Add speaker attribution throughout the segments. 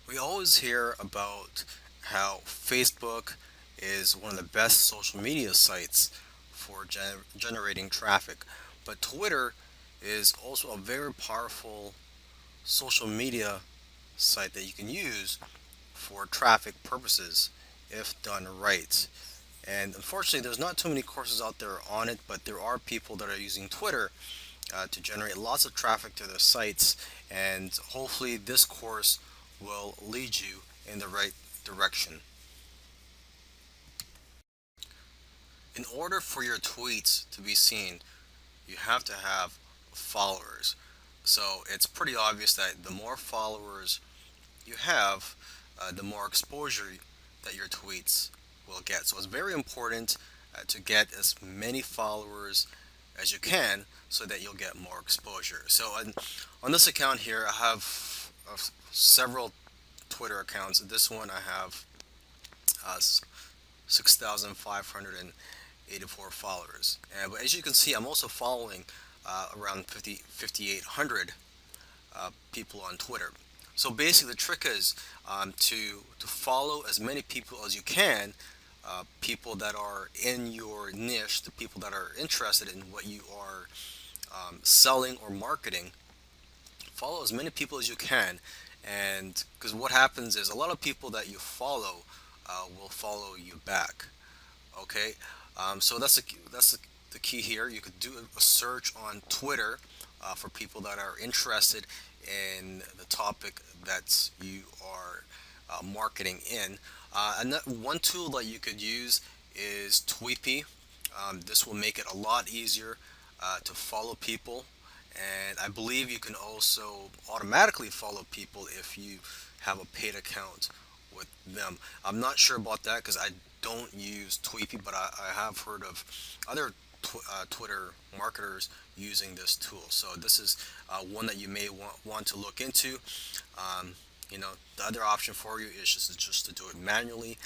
Speaker 1: We always hear about how Facebook is one of the best social media sites for generating traffic, but Twitter is also a very powerful social media site that you can use for traffic purposes if done right. And unfortunately, there's not too many courses out there on it, but there are people that are using Twitter to generate lots of traffic to their sites, and hopefully, this course will lead you in the right direction. In order for your tweets to be seen, you have to have followers. So it's pretty obvious that the more followers you have, the more exposure that your tweets will get. So it's very important to get as many followers as you can so that you'll get more exposure. So on this account here, I have several Twitter accounts. This one I have 6,584 followers. But as you can see, I'm also following around 5,800 people on Twitter. So basically, the trick is to follow as many people as you can, people that are in your niche, the people that are interested in what you are selling or marketing. Follow as many people as you can, and because what happens is a lot of people that you follow will follow you back. Okay, so the key here. You could do a search on Twitter for people that are interested in the topic that you are marketing in. And one tool that you could use is Tweepy. This will make it a lot easier to follow people, and I believe you can also automatically follow people if you have a paid account with them. I'm not sure about that because I don't use Tweepy, but I have heard of other Twitter marketers using this tool. So this is one that you may want to look into. Um, the other option for you is just to do it manually,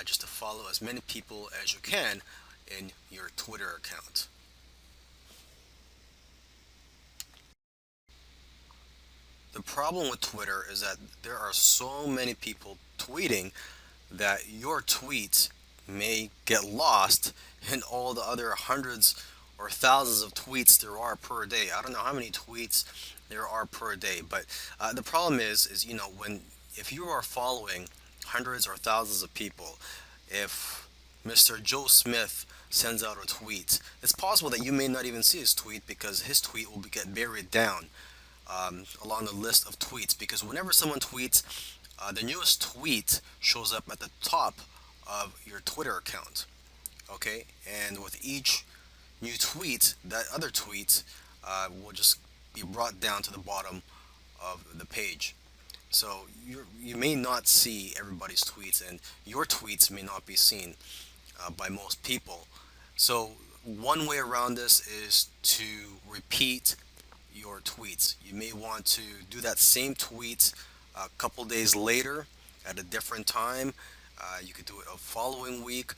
Speaker 1: just to follow as many people as you can in your Twitter account. The problem with Twitter is that there are so many people tweeting that your tweets may get lost in all the other hundreds or thousands of tweets there are per day. I don't know how many tweets there are per day, but the problem is when if you are following hundreds or thousands of people, if Mr. Joe Smith sends out a tweet, it's possible that you may not even see his tweet because his tweet will get buried down along the list of tweets. Because whenever someone tweets, the newest tweet shows up at the top of your Twitter account. Okay, and with each new tweet, that other tweet will just be brought down to the bottom of the page. So you may not see everybody's tweets, and your tweets may not be seen by most people. So one way around this is to repeat your tweets. You may want to do that same tweet a couple days later at a different time. You could do it a following week.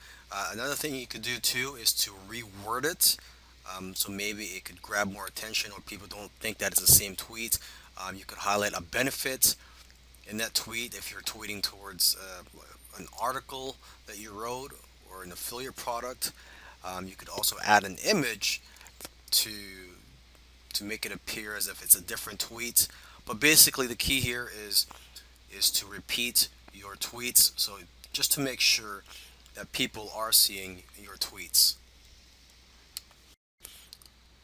Speaker 1: Another thing you could do too is to reword it. So maybe it could grab more attention or people don't think that it's the same tweet. You could highlight a benefit in that tweet if you're tweeting towards an article that you wrote or an affiliate product. You could also add an image to make it appear as if it's a different tweet. But basically, the key here is to repeat your tweets. So just to make sure that people are seeing your tweets.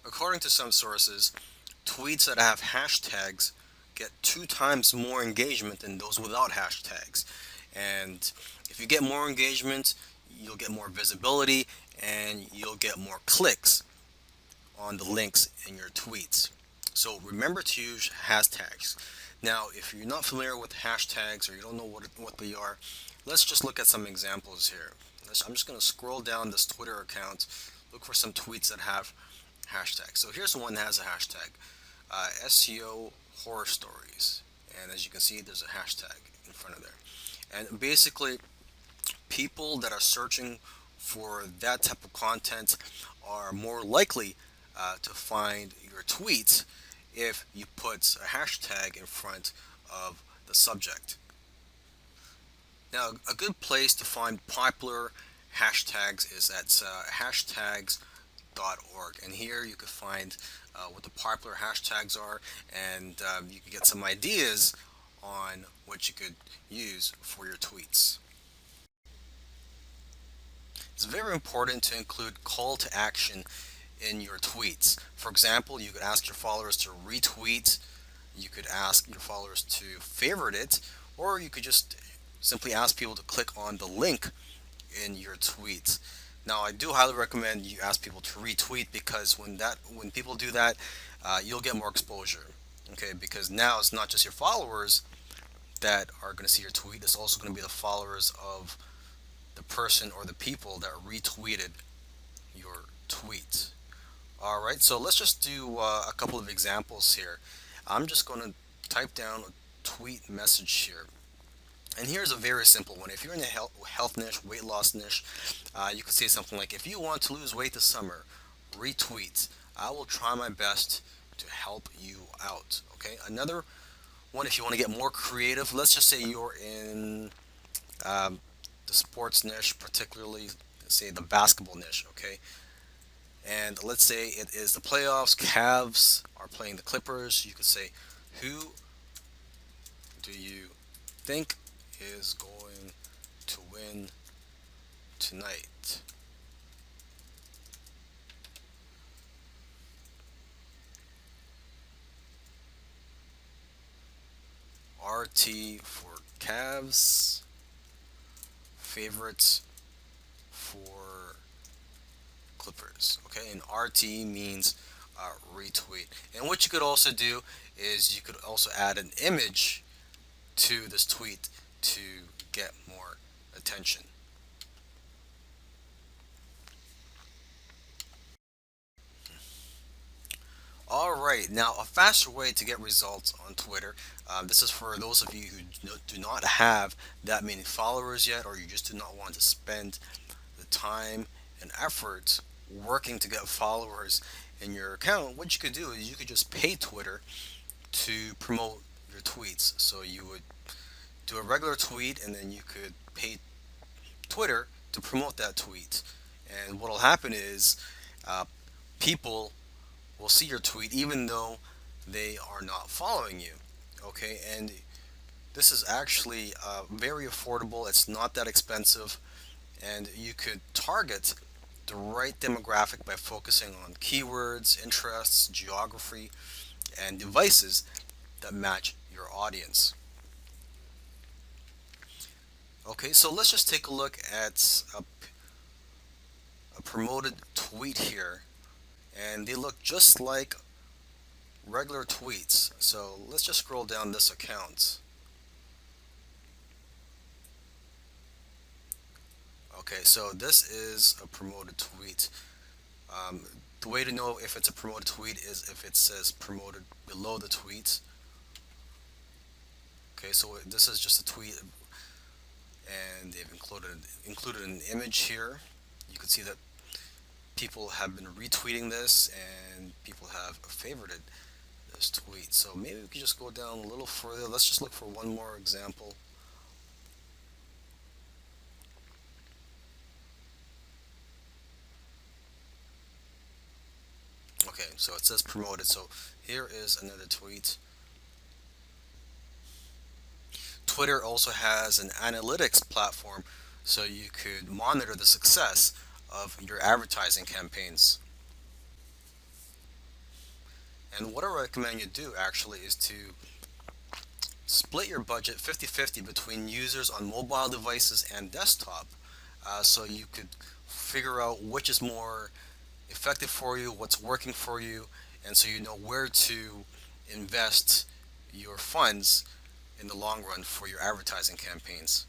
Speaker 1: According to some sources, tweets that have hashtags get 2 times more engagement than those without hashtags. And if you get more engagement, you'll get more visibility and you'll get more clicks on the links in your tweets. So remember to use hashtags. Now, if you're not familiar with hashtags or you don't know what they are, let's just look at some examples here. I'm just going to scroll down this Twitter account, look for some tweets that have hashtags. So here's one that has a hashtag, SEO horror stories. And as you can see, there's a hashtag in front of there. And basically, people that are searching for that type of content are more likely to find your tweets if you put a hashtag in front of the subject. Now, a good place to find popular hashtags is at hashtags.org, and here you can find what the popular hashtags are, and you can get some ideas on what you could use for your tweets. It's very important to include call to action in your tweets. For example, you could ask your followers to retweet, you could ask your followers to favorite it, or you could just simply ask people to click on the link in your tweets. Now, I do highly recommend you ask people to retweet because when people do that, you'll get more exposure. Okay, because now it's not just your followers that are going to see your tweet; it's also going to be the followers of the person or the people that retweeted your tweet. All right, so let's just do a couple of examples here. I'm just going to type down a tweet message here. And here's a very simple one. If you're in the health niche, weight loss niche, you could say something like, if you want to lose weight this summer, retweet. I will try my best to help you out. Okay, another one, if you want to get more creative, let's just say you're in um, the sports niche, particularly, say, the basketball niche. Okay, and let's say it is the playoffs. Cavs are playing the Clippers. You could say, who do you think is going to win tonight? RT for Cavs, favorites for Clippers. Okay, and RT means retweet. And what you could also do is you could also add an image to this tweet to get more attention. All right, now a faster way to get results on Twitter. This is for those of you who do not have that many followers yet, or you just do not want to spend the time and effort working to get followers in your account. What you could do is you could just pay Twitter to promote your tweets. So you would do a regular tweet, and then you could pay Twitter to promote that tweet. And what will happen is uh, people will see your tweet even though they are not following you. Okay, and this is actually very affordable. It's not that expensive, and you could target the right demographic by focusing on keywords, interests, geography, and devices that match your audience. Okay, so let's just take a look at a promoted tweet here, and they look just like regular tweets. So let's just scroll down this account. Okay, so this is a promoted tweet. Um, the way to know if it's a promoted tweet is if it says promoted below the tweet. Okay, so this is just a tweet, and they've included an image here. You can see that people have been retweeting this, and people have favorited this tweet. So maybe we could just go down a little further. Let's just look for one more example. Okay, so it says promoted. So here is another tweet. Twitter also has an analytics platform so you could monitor the success of your advertising campaigns. And what I recommend you do actually is to split your budget 50-50 between users on mobile devices and desktop, so you could figure out which is more effective for you, what's working for you, and so you know where to invest your funds in the long run for your advertising campaigns.